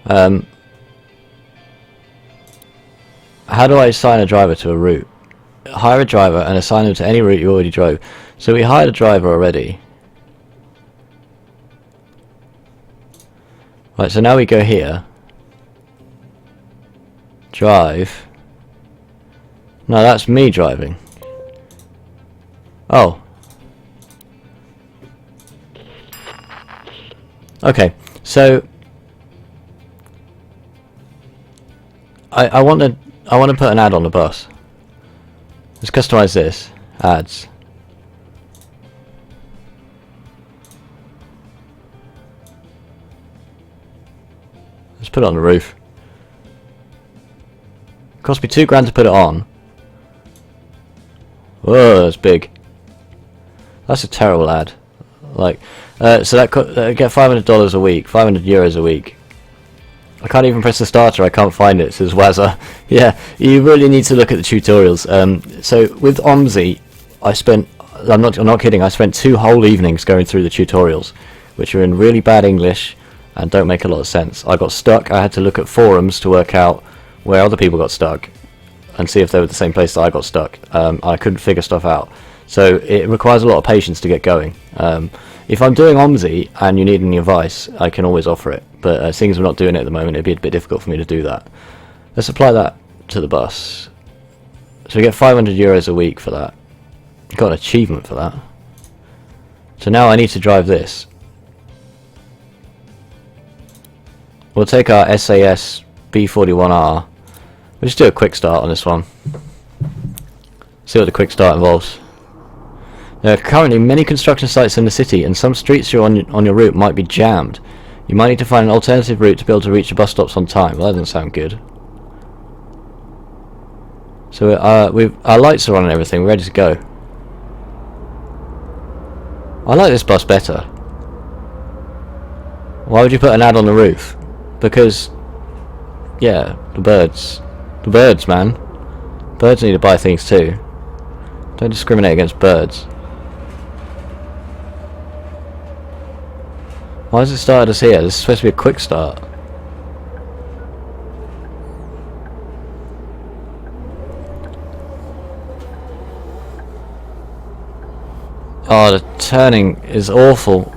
Um, how do I assign a driver to a route? Hire a driver and assign them to any route you already drove. So we hired a driver already. Right, so now we go here. Drive. No, that's me driving. Oh. Okay, so I want to put an ad on the bus. Let's customize this. Ads. Let's put it on the roof. Cost me £2 to put it on. Whoa, that's big. That's a terrible ad. Like, so that get $500 a week, €500 a week. I can't even press the starter. I can't find it. It says Wazza. Yeah, you really need to look at the tutorials. So with OMSI, I'm not kidding. I spent 2 whole evenings going through the tutorials, which are in really bad English and don't make a lot of sense. I got stuck. I had to look at forums to work out where other people got stuck and see if they were the same place that I got stuck. I couldn't figure stuff out. So it requires a lot of patience to get going. If I'm doing OMSI and you need any advice, I can always offer it. But seeing as we're not doing it at the moment, it'd be a bit difficult for me to do that. Let's apply that to the bus. So we get €500 a week for that. Got an achievement for that. So now I need to drive this. We'll take our SAS B41R. We'll just do a quick start on this one. See what the quick start involves. There are currently many construction sites in the city, and some streets you're on your route might be jammed. You might need to find an alternative route to be able to reach the bus stops on time. Well, that doesn't sound good. So our lights are on and everything. We're ready to go. I like this bus better. Why would you put an ad on the roof? Because, yeah, the birds. The birds, man. Birds need to buy things too. Don't discriminate against birds. Why has it started us here? This is supposed to be a quick start. Oh, the turning is awful.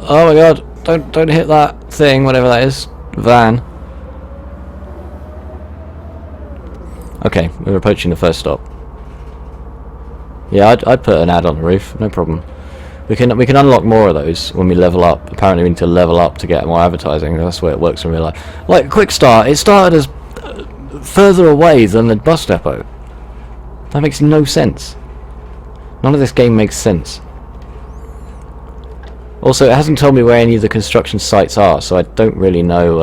Oh my god, don't hit that thing, whatever that is. Van. Okay, we're approaching the first stop. Yeah, I'd put an ad on the roof, no problem. We can unlock more of those when we level up. Apparently we need to level up to get more advertising. That's the way it works in real life. Like quick start, it started as further away than the bus depot. That makes no sense. None of this game makes sense. Also, it hasn't told me where any of the construction sites are, so I don't really know.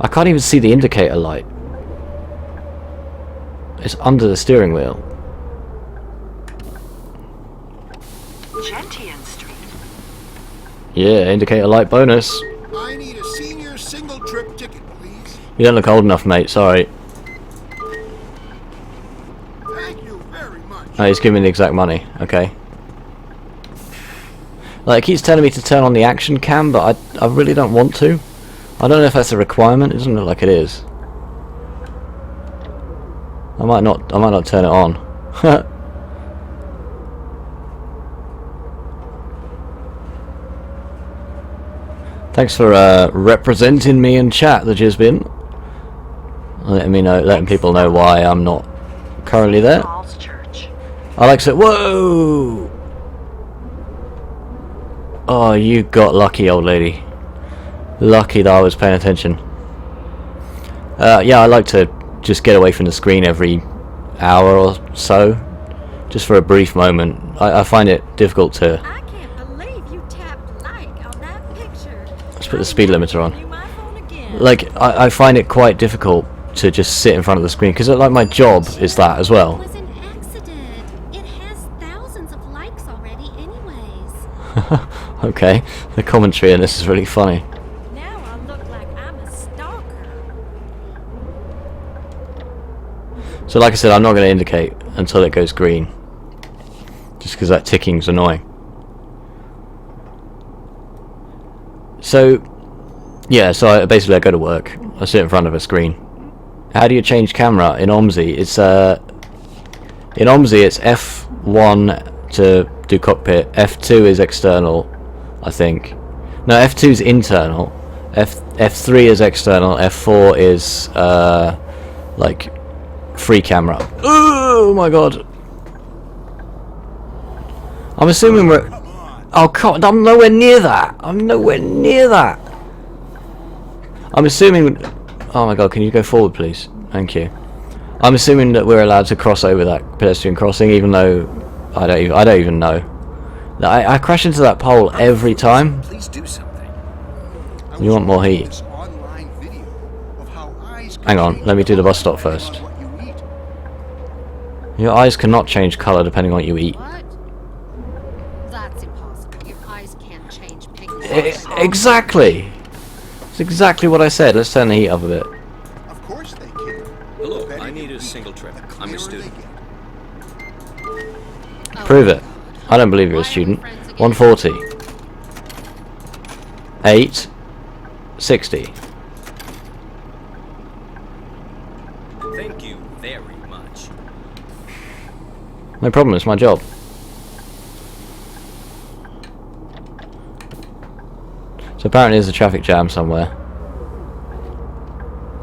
I can't even see the indicator light. It's under the steering wheel. Gentian Street. Yeah, indicator light bonus. I need a senior single trip ticket, please. You don't look old enough, mate. Sorry. Thank you very much. Oh, he's giving me the exact money. Okay. Like, it keeps telling me to turn on the action cam, but I really don't want to. I don't know if that's a requirement. It doesn't look like it is. I might not turn it on. Thanks for representing me in chat, the Jizbin. Letting people know why I'm not currently there. I like to. Whoa! Oh, you got lucky, old lady. Lucky that I was paying attention. Yeah, I like to just get away from the screen every hour or so, just for a brief moment. I find it difficult to. I can't believe you tapped like on that picture. Let's put the speed limiter on. Like, I find it quite difficult to just sit in front of the screen, because like my job is that as well. It was an accident. It has thousands of likes already anyways. Okay, the commentary in this is really funny. Now I look like I'm a stalker. So like I said, I'm not going to indicate until it goes green, just because that ticking's annoying. So Yeah, so basically I go to work. I sit in front of a screen. How do you change camera in OMSI? In OMSI it's F1 to do cockpit. F2 is external, I think. No, F2 is internal. F3 is external. F4 is like free camera. Oh my god! I'm assuming we're. Oh god! I'm nowhere near that. I'm nowhere near that. I'm assuming. Oh my god! Can you go forward, please? Thank you. I'm assuming that we're allowed to cross over that pedestrian crossing, even though I don't even know. I crash into that pole every time. Please do something. You want more heat? This online video of how eyes can Hang on, change let me do the bus color stop first. depending on what you eat. Your eyes cannot change colour depending on what you eat. What? That's impossible. Your eyes can't change pigment. Exactly! It's exactly what I said. Let's turn the heat up a bit. Of course they can. Hello, The better I you need a eat, single trip. the I'm a clearer student. they get. Prove it. I don't believe you're a student. 140. 8. 60. Thank you very much. No problem, it's my job. So apparently there's a traffic jam somewhere.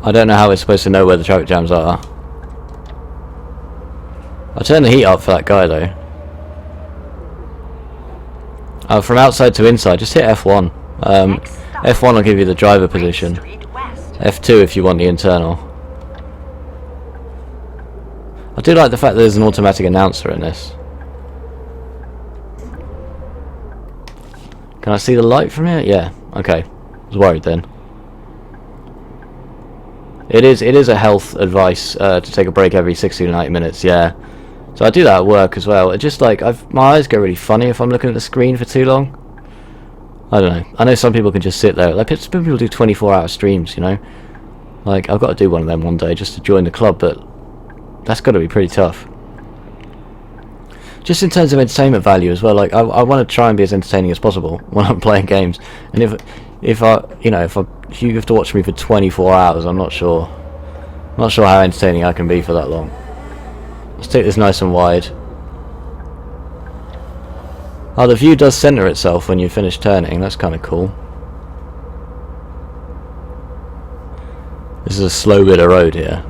I don't know how we're supposed to know where the traffic jams are. I'll turn the heat up for that guy though. From outside to inside, just hit F1. F1 will give you the driver position. F2 if you want the internal. I do like the fact that there's an automatic announcer in this. Can I see the light from here? Yeah. Okay. I was worried then. It is a health advice to take a break every 60 to 90 minutes. Yeah. So I do that at work as well. It just like my eyes go really funny if I'm looking at the screen for too long. I don't know. I know some people can just sit there. Like some people do 24-hour streams, you know. Like I've got to do one of them one day just to join the club, but that's got to be pretty tough. Just in terms of entertainment value as well. Like I want to try and be as entertaining as possible when I'm playing games. And if you have to watch me for 24 hours, I'm not sure how entertaining I can be for that long. Let's take this nice and wide. Oh, the view does centre itself when you finish turning. That's kind of cool. This is a slow bit of road here.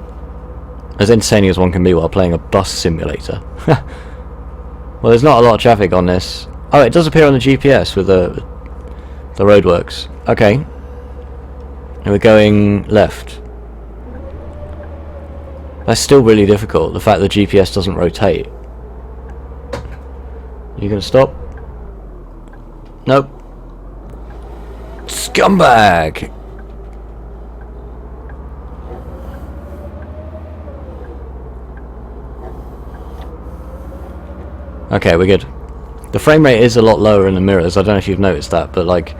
As entertaining as one can be while playing a bus simulator. Well, there's not a lot of traffic on this. Oh, it does appear on the GPS with the roadworks. Okay. And we're going left. That's still really difficult, the fact that the GPS doesn't rotate. You gonna stop? Nope. Scumbag! Okay, we're good. The frame rate is a lot lower in the mirrors. I don't know if you've noticed that, but like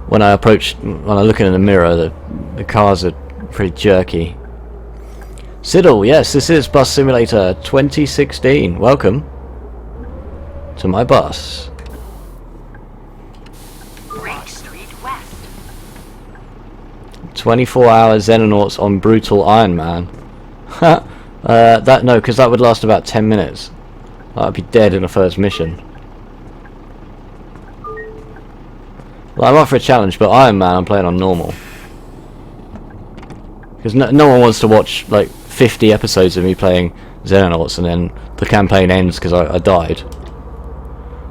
when I look in the mirror, the cars are pretty jerky. Siddle, yes, this is Bus Simulator 2016. Welcome to my bus. Brake Street West. 24-hour Xenonauts on Brutal Iron Man. No, because that would last about 10 minutes. I'd be dead in the first mission. Well, I'm up for a challenge, but Iron Man I'm playing on normal. Because no one wants to watch like 50 episodes of me playing Xenonauts and then the campaign ends because I died.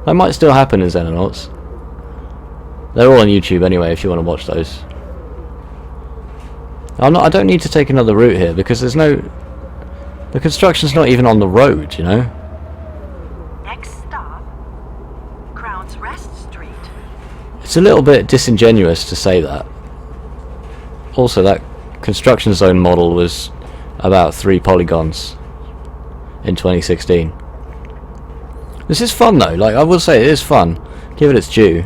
That might still happen in Xenonauts. They're all on YouTube anyway if you want to watch those. I don't need to take another route here because there's no... The construction's not even on the road, you know? Next stop, Crown's Rest Street. It's a little bit disingenuous to say that. Also, that construction zone model was about 3 polygons in 2016. This is fun though, like I will say it is fun. Give it its due.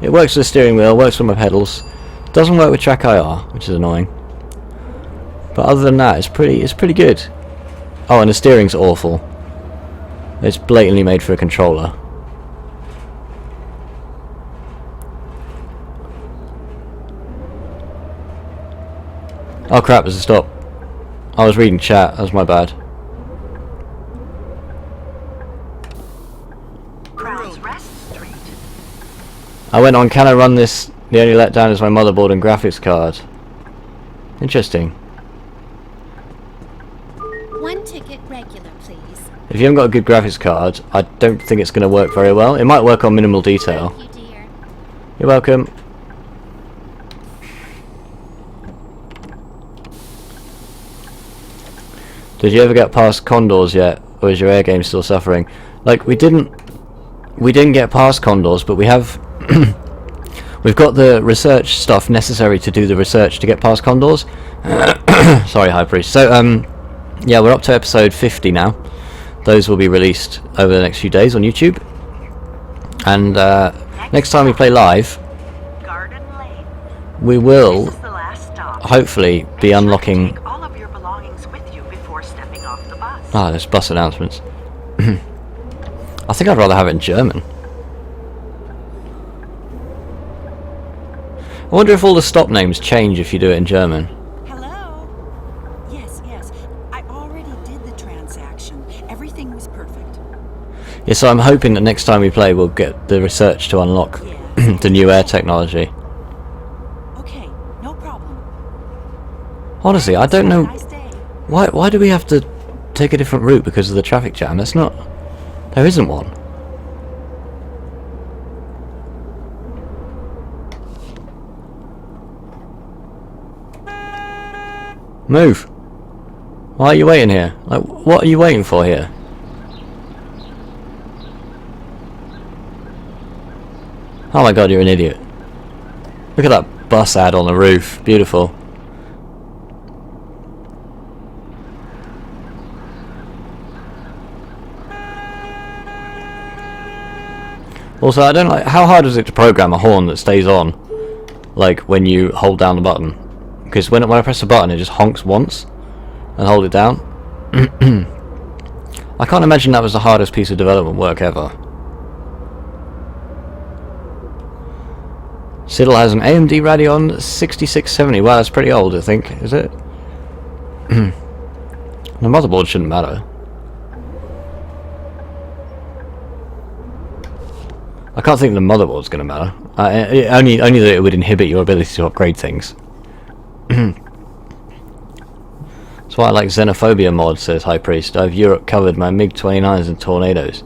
It works with the steering wheel, works with my pedals. Doesn't work with track IR, which is annoying. But other than that, it's pretty good. Oh, and the steering's awful. It's blatantly made for a controller. Oh crap, there's a stop. I was reading chat, that was my bad. Crowns Rest Street. I went on, can I run this? The only letdown is my motherboard and graphics card. Interesting. One ticket regular, please. If you haven't got a good graphics card, I don't think it's going to work very well. It might work on minimal detail. Thank you, dear. You're welcome. Did you ever get past Condors yet, or is your air game still suffering? Like, we didn't get past Condors, but we have we've got the research stuff necessary to do the research to get past Condors. Sorry, High Priest. So yeah, we're up to episode 50 now. Those will be released over the next few days on YouTube. And next time we play live, Garden Lane. we will This is the last stop. hopefully Make be sure to unlocking. take all of your belongings with you before stepping off the bus. Ah, there's bus announcements. I think I'd rather have it in German. I wonder if all the stop names change if you do it in German. Hello? Yes, yes. I already did the transaction. Everything was perfect. Yeah, so I'm hoping that next time we play we'll get the research to unlock Yes. the new air technology. Okay, no problem. Honestly, I don't know Nice day. why do we have to take a different route because of the traffic jam? That's not. There isn't one. Move. Why are you waiting here? Like, what are you waiting for here? Oh my god, you're an idiot. Look at that bus ad on the roof. Beautiful. Also, I don't like, how hard is it to program a horn that stays on, like, when you hold down the button? Because when I press the button, it just honks once, and hold it down. I can't imagine that was the hardest piece of development work ever. Siddle has an AMD Radeon 6670. Wow, that's pretty old, I think, is it? The motherboard shouldn't matter. I can't think the motherboard's going to matter. Only that it would inhibit your ability to upgrade things. That's why I like Xenophobia mod, says High Priest. I have Europe covered, my MiG-29s and tornadoes.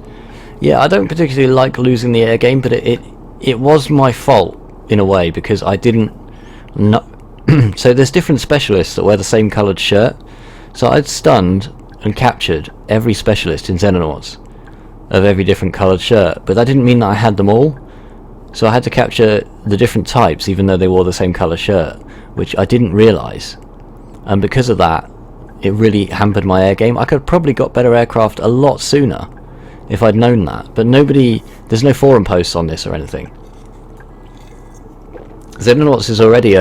Yeah, I don't particularly like losing the air game, but it was my fault, in a way, because I didn't know. So there's different specialists that wear the same coloured shirt. So I'd stunned and captured every specialist in Xenonauts of every different coloured shirt, but that didn't mean that I had them all. So I had to capture the different types even though they wore the same colour shirt, which I didn't realise. And because of that, it really hampered my air game. I could have probably got better aircraft a lot sooner if I'd known that, but there's no forum posts on this or anything. Xenonauts is already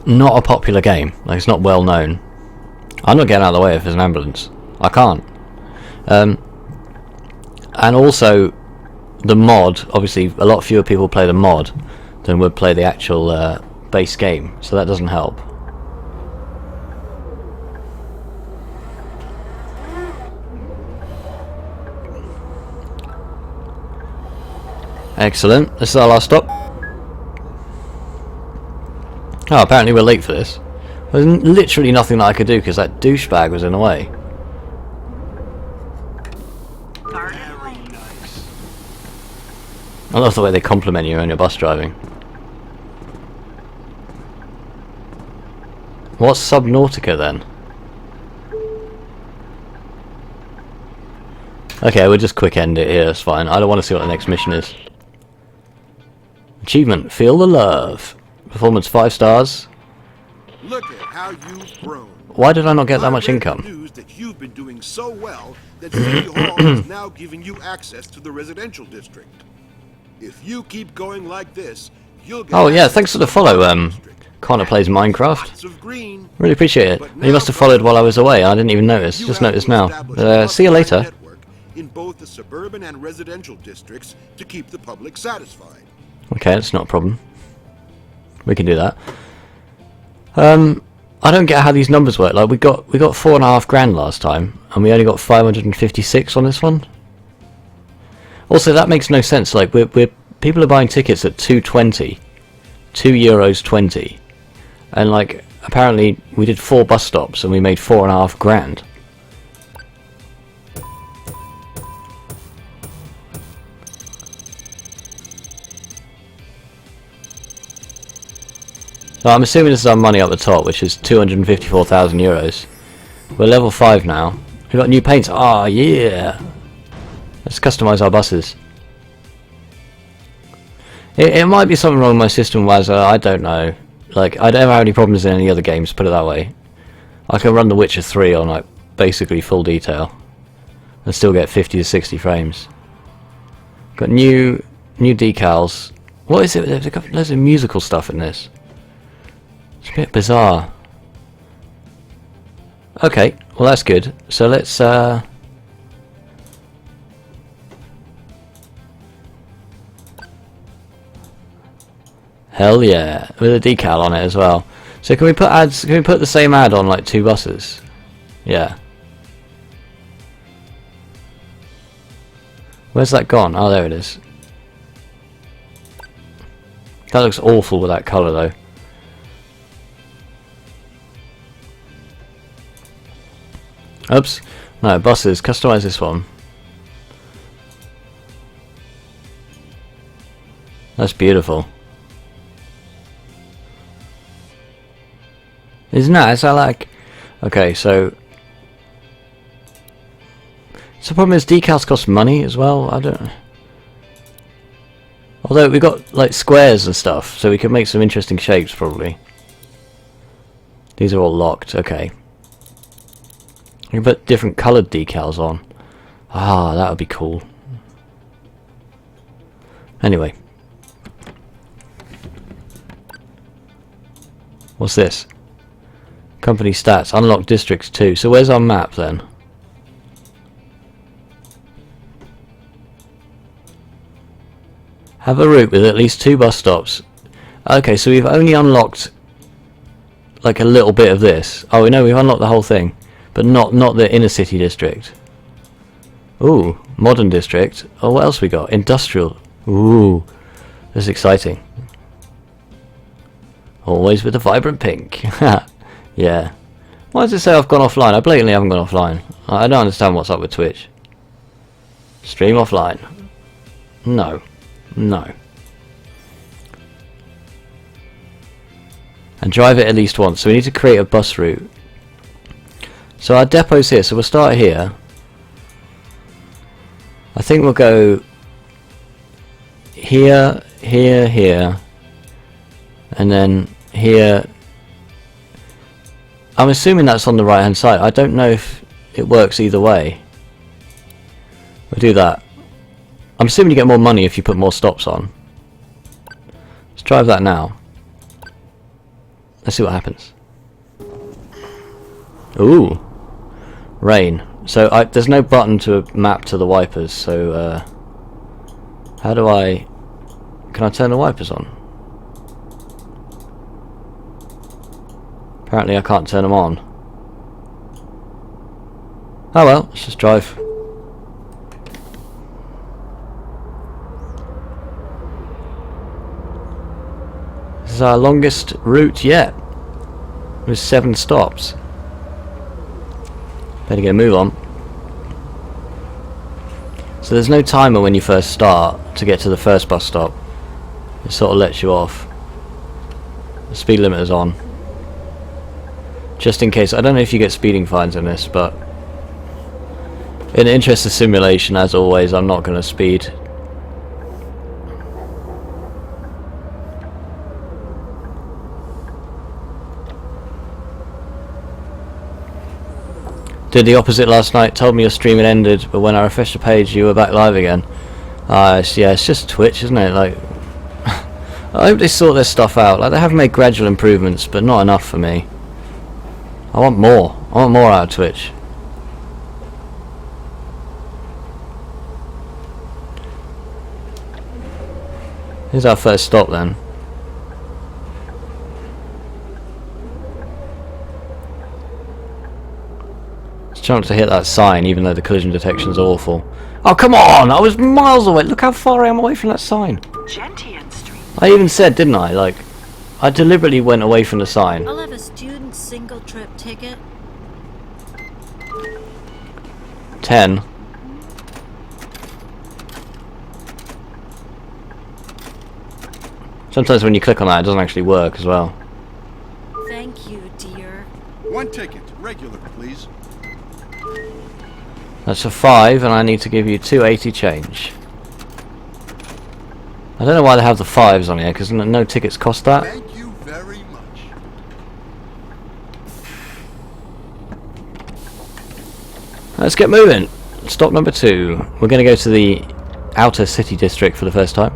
not a popular game, like it's not well known. I'm not getting out of the way if there's an ambulance. I can't. And also, the mod, obviously a lot fewer people play the mod than would play the actual base game, so that doesn't help. Excellent, this is our last stop. Oh, apparently we're late for this. There's literally nothing that I could do because that douchebag was in the way. Garden Lane. I love the way they compliment you on your bus driving. What's Subnautica then? Okay, we'll just quick end it here, it's fine. I don't want to see what the next mission is. Achievement, feel the love. Performance 5 stars. Look at how you've grown. Why did I not get that I much read income? the news that you've been doing so well that City Hall is now giving you access to the residential district. If you keep going like this, you'll get Oh yeah, access thanks for the to follow, district. Connor Plays Minecraft. Lots of green. Really appreciate it. But You must have followed while I was away, I didn't even notice. You Just have noticed to now. establish a See you public later. network in both the suburban and residential districts to keep the public satisfied. Okay, Okay, that's not a problem. We can do that. I don't get how these numbers work. Like we got 4.5 grand last time, and we only got 556 on this one. Also, that makes no sense. Like we're people are buying tickets at 2.20, €2.20, and like apparently we did 4 bus stops and we made 4.5 grand. So I'm assuming this is our money up the top, which is 254,000 euros. We're level 5 now. We've got new paints. Ah, yeah. Let's customize our buses. It might be something wrong with my system, Wazza. I don't know. Like, I don't have any problems in any other games, put it that way. I can run The Witcher 3 on, like, basically full detail. And still get 50 to 60 frames. Got new decals. What is it? They've got loads of musical stuff in this. It's a bit bizarre. Okay, well that's good. So let's hell yeah, with a decal on it as well. So can we put ads? Can we put the same ad on like 2 buses? Yeah. Where's that gone? Oh, there it is. That looks awful with that colour though. Oops. No, buses. Customize this one. That's beautiful. It's nice. I like. Okay, so the problem is decals cost money as well. I don't. Although we got like squares and stuff, so we can make some interesting shapes probably. These are all locked. Okay. You can put different coloured decals on. Ah, that would be cool. Anyway. What's this? Company stats. Unlock districts too. So where's our map then? Have a route with at least 2 bus stops. Okay, so we've only unlocked like a little bit of this. Oh no, we've unlocked the whole thing. But not the inner city district. Ooh, modern district. Oh, what else we got? Industrial. Ooh, this is exciting. Always with the vibrant pink. Yeah. Why does it say I've gone offline? I blatantly haven't gone offline. I don't understand what's up with Twitch. Stream offline. No. No. And drive it at least once. So we need to create a bus route. So our depot's here, so we'll start here. I think we'll go here, here, here, and then here. I'm assuming that's on the right hand side. I don't know if it works either way. We'll do that. I'm assuming you get more money if you put more stops on. Let's drive that now. Let's see what happens. Ooh. Rain. So there's no button to map to the wipers, so how do I... Can I turn the wipers on? Apparently I can't turn them on. Oh well, let's just drive. This is our longest route yet. With 7 stops. Better get a move on. So there's no timer when you first start to get to the first bus stop. It sort of lets you off. The speed limiter's on. Just in case. I don't know if you get speeding fines in this, but in the interest of simulation, as always, I'm not going to speed. Did the opposite last night, told me your stream had ended, but when I refreshed the page you were back live again. Yeah, it's just Twitch, isn't it? Like, I hope they sort their stuff out. Like, they have made gradual improvements, but not enough for me. I want more. I want more out of Twitch. Here's our first stop then. chance to hit that sign, even though the collision detection's awful. Oh, come on! I was miles away. Look how far I am away from that sign. Gentian Street. I even said, didn't I? Like, I deliberately went away from the sign. I'll have a student single trip ticket. 10. Sometimes when you click on that, it doesn't actually work as well. Thank you, dear. 1 ticket, regular, please. That's a 5, and I need to give you 280 change. I don't know why they have the 5s on here, because no tickets cost that. Thank you very much. Let's get moving. Stop number 2. We're going to go to the outer city district for the first time.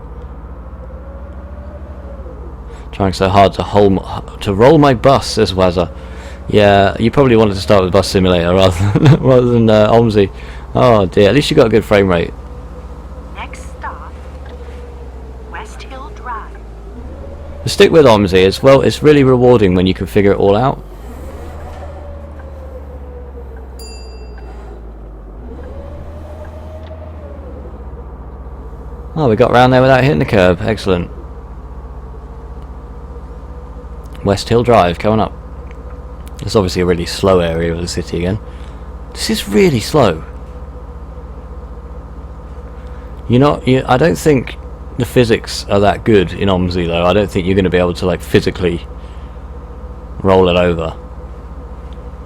Trying so hard to roll my bus, says Wazza. Yeah, you probably wanted to start with Bus Simulator rather than OMSI. Oh dear, at least you got a good frame rate. Next stop, West Hill Drive. The stick with OMSI is, well, it's really rewarding when you can figure it all out. Oh, we got around there without hitting the curb. Excellent. West Hill Drive coming up. It's obviously a really slow area of the city again. This is really slow. I don't think the physics are that good in OMSI though. I don't think you're going to be able to like physically roll it over.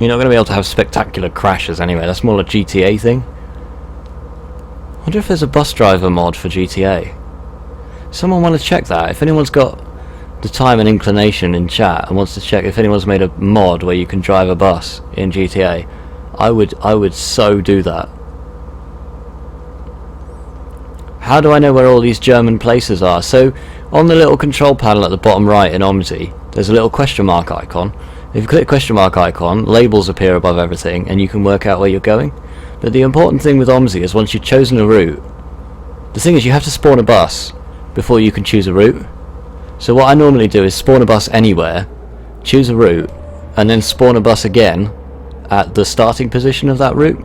You're not going to be able to have spectacular crashes anyway. That's more a GTA thing. I wonder if there's a bus driver mod for GTA. Someone want to check that. If anyone's got the time and inclination in chat and wants to check if anyone's made a mod where you can drive a bus in GTA, I would so do that. How do I know where all these German places are? So on the little control panel at the bottom right in OMSI, there's a little question mark icon. If you click the question mark icon, labels appear above everything and you can work out where you're going. But the important thing with OMSI is once you've chosen a route, the thing is you have to spawn a bus before you can choose a route. So what I normally do is spawn a bus anywhere, choose a route, and then spawn a bus again at the starting position of that route.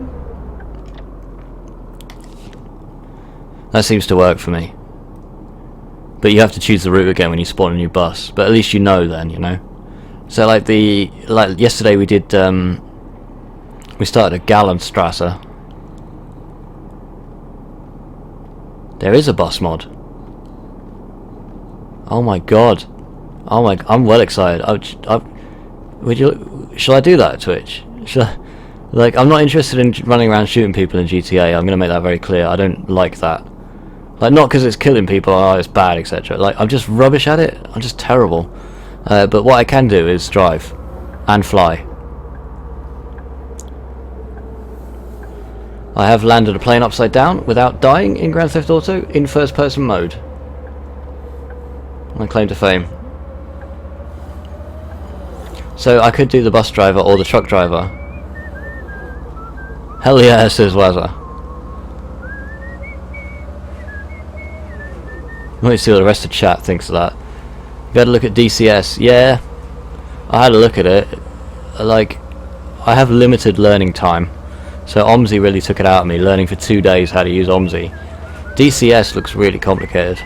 That seems to work for me. But you have to choose the route again when you spawn a new bus. But at least you know then, you know. So like yesterday we did we started at Gallenstrasse. There is a bus mod. Oh my god. I'm well excited. Shall I do that at Twitch? I'm not interested in running around shooting people in GTA. I'm going to make that very clear. I don't like that. Like, not because it's killing people, or it's bad, etc. Like, I'm just rubbish at it. I'm just terrible. But what I can do is drive and fly. I have landed a plane upside down without dying in Grand Theft Auto in first-person mode. My claim to fame. So I could do the bus driver or the truck driver. Hell yeah, says Wazza. Let me see what the rest of chat thinks of that. You had a look at DCS. Yeah, I had a look at it. Like, I have limited learning time. So OMSI really took it out of me, learning for 2 days how to use OMSI. DCS looks really complicated.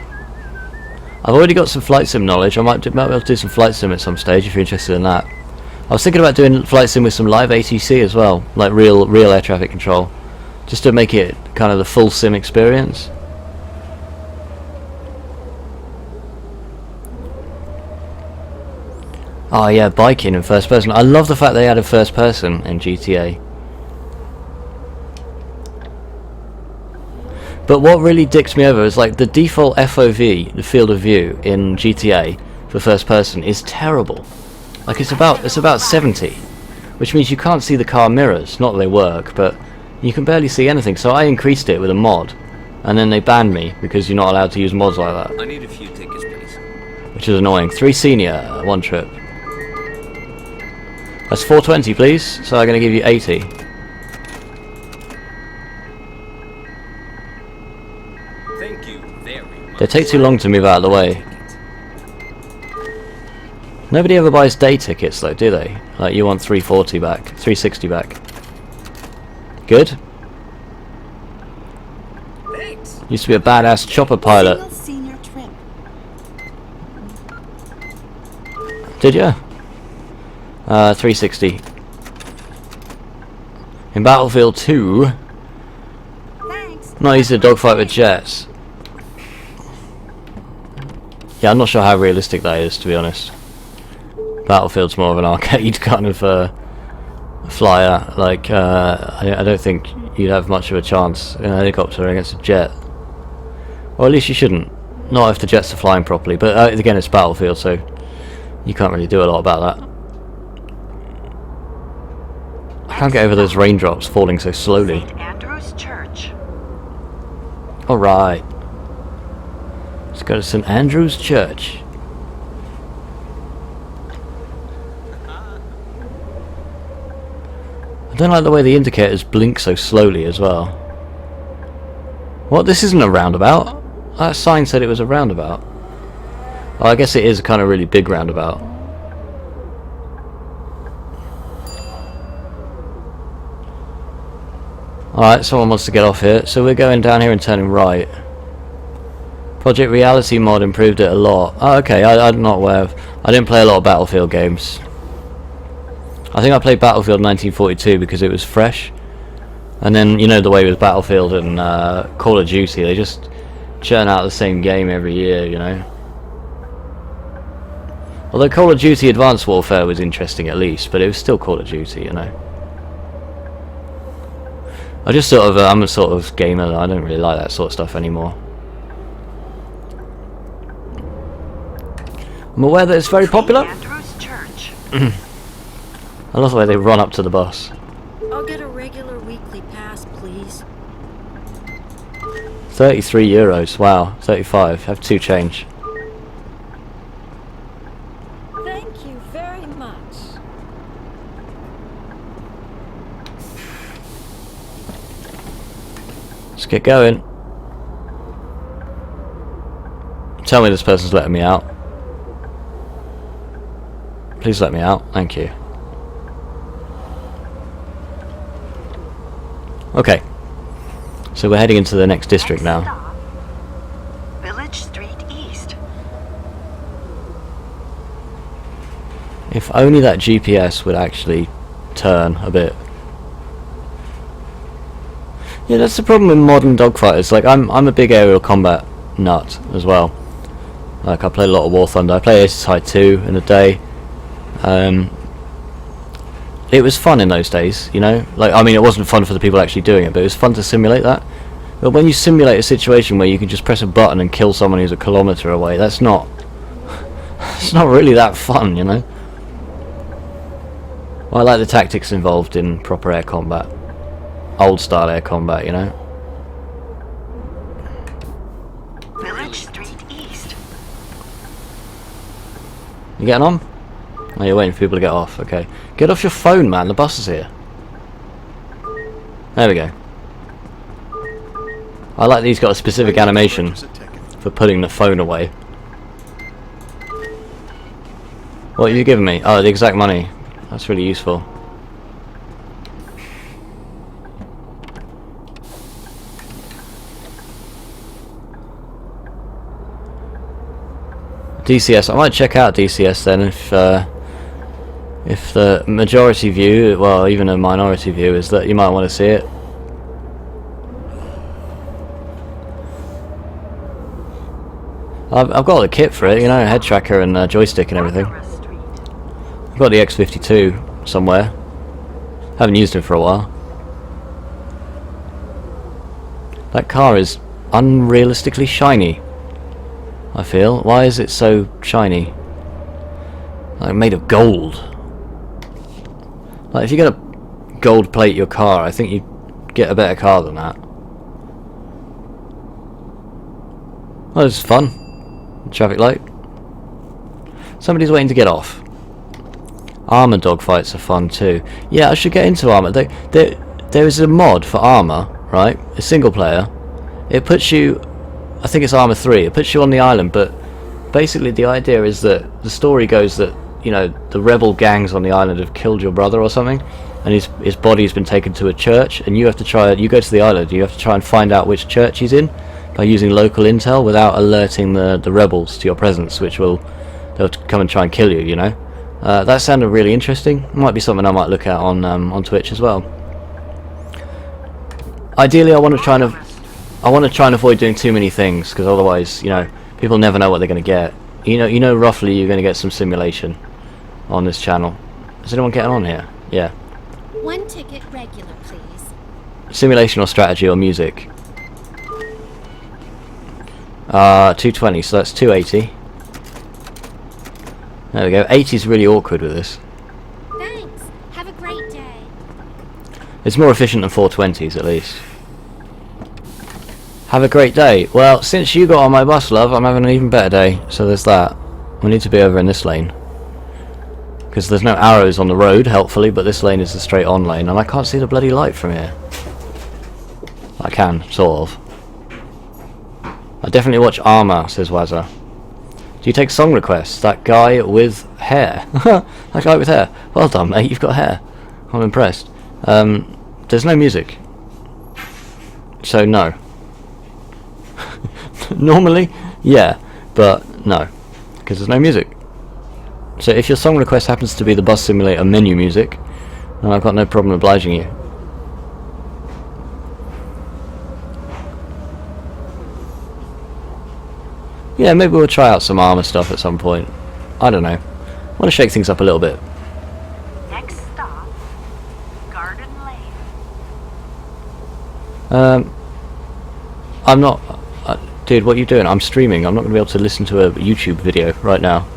I've already got some flight sim knowledge. I might be able to do some flight sim at some stage if you're interested in that. I was thinking about doing flight sim with some live ATC as well, like real air traffic control, just to make it kind of the full sim experience. Oh yeah, biking in first person. I love the fact they added first person in GTA. But what really dicks me over is like the default FOV, the field of view in GTA for first person is terrible. Like it's about 70, which means you can't see the car mirrors. Not that they work, but you can barely see anything. So I increased it with a mod, and then they banned me because you're not allowed to use mods like that. I need a few tickets, please. Which is annoying. 3 senior, 1 trip. That's 420, please. So I'm going to give you 80. Thank you very much. They take too long to move out of the way. Nobody ever buys day tickets though, do they? Like you want 340 back, 360 back. Good. Thanks. Used to be a badass chopper pilot. Single senior trip. Did ya? 360. In Battlefield 2, Thanks. not easy to dogfight with jets. Yeah, I'm not sure how realistic that is, to be honest. Battlefield's more of an arcade kind of flyer. Like, I don't think you'd have much of a chance in a helicopter against a jet. Or at least you shouldn't. Not if the jets are flying properly. But again, it's Battlefield, so you can't really do a lot about that. I can't get over those raindrops falling so slowly. St. Andrew's Church. Alright. Let's go to St. Andrew's Church. I don't like the way the indicators blink so slowly as well. What? This isn't a roundabout? That sign said it was a roundabout. Oh, I guess it is a kind of really big roundabout. Alright, someone wants to get off here, so we're going down here and turning right. Project Reality mod improved it a lot. Oh, okay, I'm not aware of... I didn't play a lot of Battlefield games. I think I played Battlefield 1942 because it was fresh. And then, you know the way with Battlefield and Call of Duty, they just churn out the same game every year, you know. Although Call of Duty Advanced Warfare was interesting at least, but it was still Call of Duty, you know. I just sort of, I'm a sort of gamer, I don't really like that sort of stuff anymore. I'm aware that it's very popular. St. Andrew's Church. I love the way they run up to the bus. I'll get a regular weekly pass, please. 33 euros, wow, 35, have 2 change. Thank you very much. Let's get going. Tell me this person's letting me out. Please let me out, thank you. Okay, so we're heading into the next district Next now. stop, Village Street East. If only that GPS would actually turn a bit. Yeah, that's the problem with modern dogfighters. Like, I'm a big aerial combat nut as well. Like, I play a lot of War Thunder. I play Aces High 2 in a day. It was fun in those days, you know. Like, I mean, it wasn't fun for the people actually doing it, but it was fun to simulate that. But when you simulate a situation where you can just press a button and kill someone who's a kilometre away, that's not... it's not really that fun, you know. Well, I like the tactics involved in proper air combat. Old style air combat, you know. Village Street East. You getting on? Oh, you're waiting for people to get off, okay. Get off your phone, man, the bus is here. There we go. I like that he's got a specific animation for putting the phone away. What are you giving me? Oh, the exact money. That's really useful. DCS. I might check out DCS then if the majority view, well, even a minority view, is that you might want to see it. I've got the kit for it, you know, head tracker and joystick and everything. Barbara Street. I've got the X52 somewhere. Haven't used it for a while. That car is unrealistically shiny, I feel. Why is it so shiny? Like made of gold. Like if you're gonna gold plate your car, I think you'd get a better car than that. Oh, this is fun. Traffic light. Somebody's waiting to get off. Armour dogfights are fun too. Yeah, I should get into Armour. There is a mod for Armour, right? A single player. It puts you, I think it's Armour 3, it puts you on the island, but basically the idea is that the story goes that, you know, the rebel gangs on the island have killed your brother or something, and his body's been taken to a church, and you have to try. You go to the island. You have to try and find out which church he's in by using local intel without alerting the rebels to your presence, which they'll come and try and kill you. You know, that sounded really interesting. Might be something I might look at on Twitch as well. Ideally, I want to try and avoid doing too many things, because otherwise, you know, people never know what they're going to get. You know, roughly you're going to get some simulation on this channel. Is anyone getting on here? Yeah. 1 ticket regular, please. Simulation or strategy or music. 220, so that's 280. There we go. 80 is really awkward with this. Thanks. Have a great day. It's more efficient than 420s at least. Have a great day. Well, since you got on my bus, love, I'm having an even better day. So there's that. We need to be over in this lane, because there's no arrows on the road, helpfully, but this lane is the straight on lane, and I can't see the bloody light from here. I can, sort of. I definitely watch Arma, says Wazza. Do you take song requests? That guy with hair. That guy with hair. Well done, mate, you've got hair. I'm impressed. There's no music. So no. Normally, yeah, but no, because there's no music. So if your song request happens to be the Bus Simulator menu music, then I've got no problem obliging you. Yeah, maybe we'll try out some Armour stuff at some point. I don't know. I want to shake things up a little bit. Next stop, Garden Lane. I'm not... dude, what are you doing? I'm streaming. I'm not going to be able to listen to a YouTube video right now.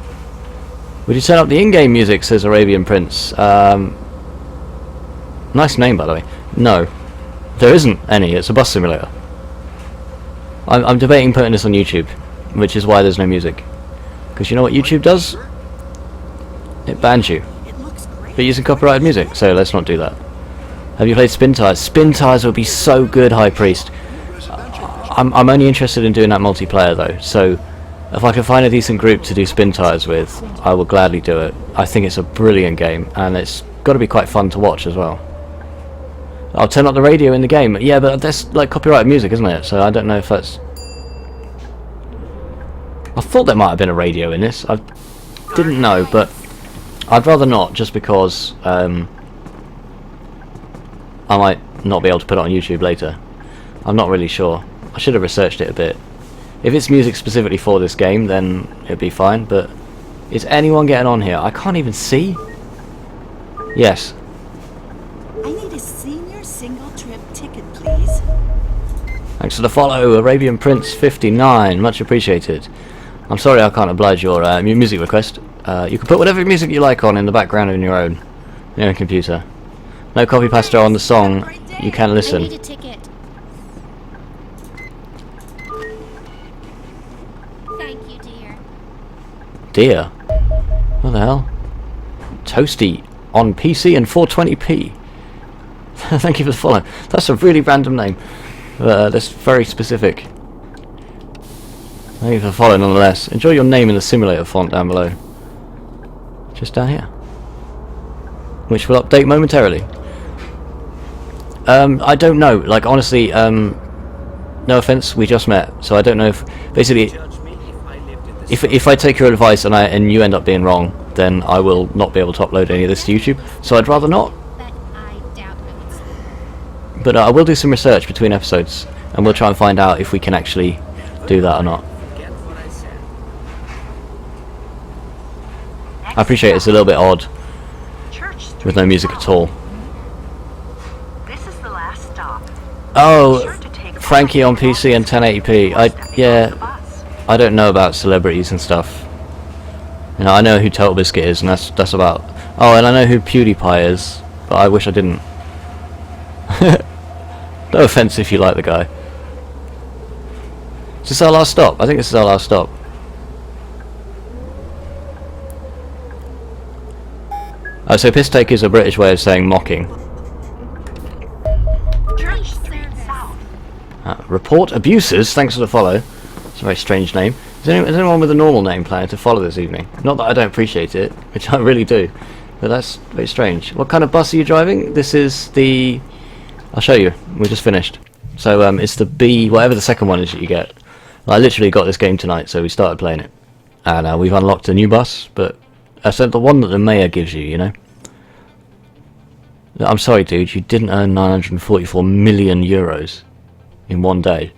Would you turn up the in-game music, says Arabian Prince. Nice name, by the way. No. There isn't any. It's a bus simulator. I'm debating putting this on YouTube, which is why there's no music. Because you know what YouTube does? It bans you It looks great. for using copyrighted music, so let's not do that. Have you played Spin Tires? Spin Tires would be so good, High Priest. I'm only interested in doing that multiplayer though, so if I can find a decent group to do Spin Tires with, I will gladly do it. I think it's a brilliant game, and it's got to be quite fun to watch as well. I'll turn up the radio in the game. Yeah, but that's like copyrighted music, isn't it? So I don't know if that's... I thought there might have been a radio in this. I didn't know, but I'd rather not, just because I might not be able to put it on YouTube later. I'm not really sure. I should have researched it a bit. If it's music specifically for this game, then it'd be fine, but is anyone getting on here? I can't even see. Yes. I need a senior single trip ticket, please. Thanks for the follow, Arabian Prince 59. Much appreciated. I'm sorry I can't oblige your music request. You can put whatever music you like on in the background on your own computer. No copy pasta on the song. You can I listen. need a ticket. Thank you, dear. Dear. What the hell? Toasty on PC and 420p. Thank you for the follow. That's a really random name. That's very specific. Thank you for the follow nonetheless. Enjoy your name in the simulator font down below. Just down here. Which will update momentarily. I don't know. Like, honestly, no offense, we just met. So I don't know if... Basically, Judge me if I lived in this if I take your advice and you end up being wrong, then I will not be able to upload any of this to YouTube. So I'd rather not. But I doubt it. But I will do some research between episodes, and we'll try and find out if we can actually do that or not. forget what I said. I appreciate it's a little bit odd Church Street with no music at all. This is the last stop. Oh, Be sure to take Frankie on PC and 1080p. the bus. I don't know about celebrities and stuff. You know, I know who Total Biscuit is, and that's about... Oh, and I know who PewDiePie is, but I wish I didn't. No offense if you like the guy. Is this our last stop? I think this is our last stop. Oh, so piss take is a British way of saying mocking. Church Street South. Report abuses, thanks for the follow. It's a very strange name. Is anyone with a normal name planning to follow this evening? Not that I don't appreciate it, which I really do. But that's very strange. What kind of bus are you driving? This is the... I'll show you. We just finished. So it's the B, whatever the second one is that you get. I literally got this game tonight, so we started playing it. And we've unlocked a new bus, but... so the one that the mayor gives you, you know? I'm sorry, dude, you didn't earn 944 million euros in one day.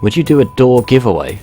Would you do a door giveaway?